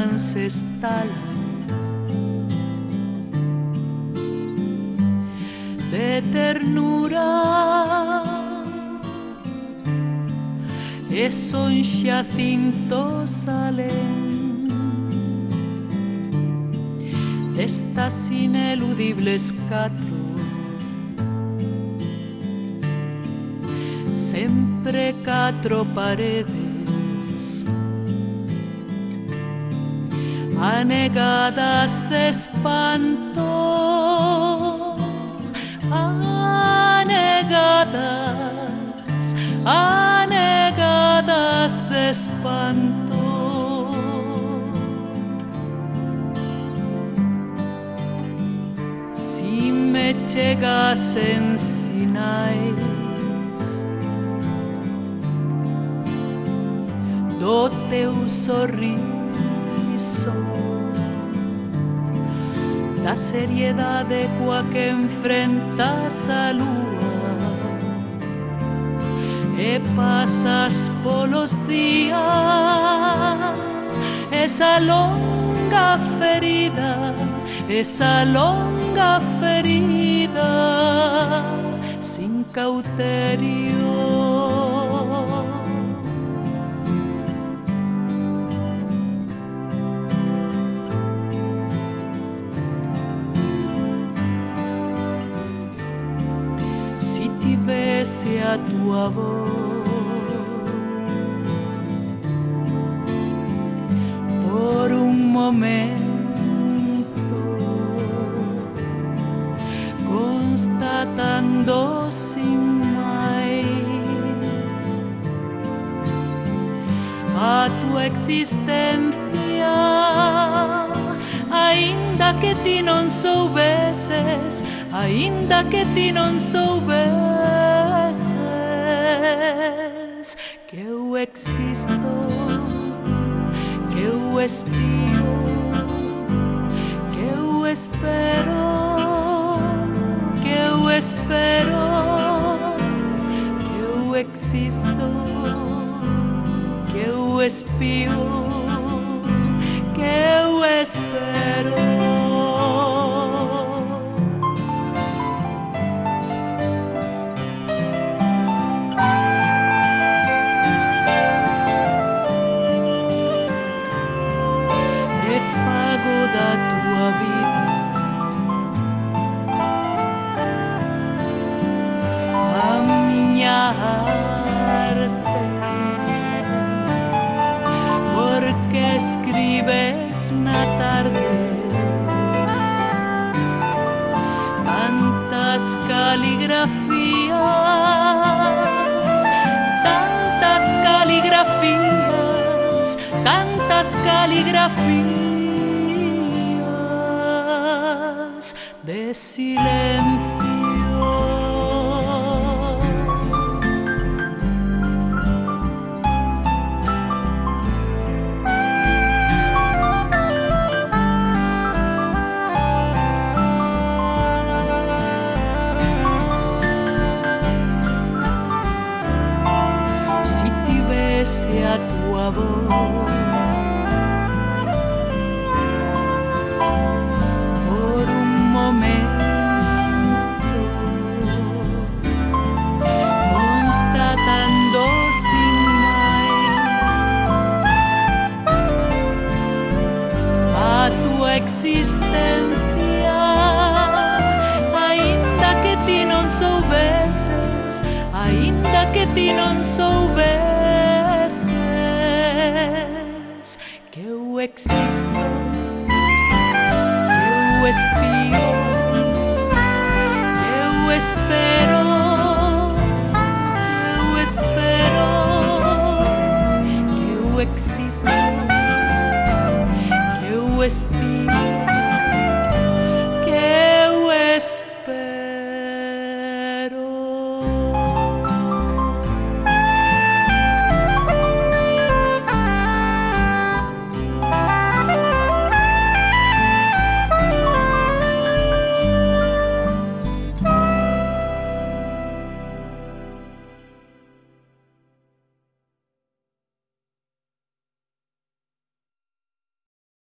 ancestral de ternura, es un Xacinto salen estas ineludibles catro, sempre catro paredes anegadas de espanto, anegadas de espanto. Si me llegasen sinais do teu sorriso, la seriedade coa que enfrentas a lúa e pasas polos días esa longa ferida sin cauterio. A tu voz por un momento, constatando sin máis a tu existencia, ainda que ti non soubeses, ainda que ti non soubeses que eu existo, que eu espío, que eu espero, que eu espero, que eu existo, que eu espío, que eu espero. Da tua vida a miña arte, porque escribes na tarde tantas caligrafías, tantas caligrafías, tantas caligrafías de silencio. Si tivese a tua voz constatando sin máis a tua existencia, ainda que ti non soubeses, ainda que ti non soubeses que eu existo, que eu espío, que eu espero.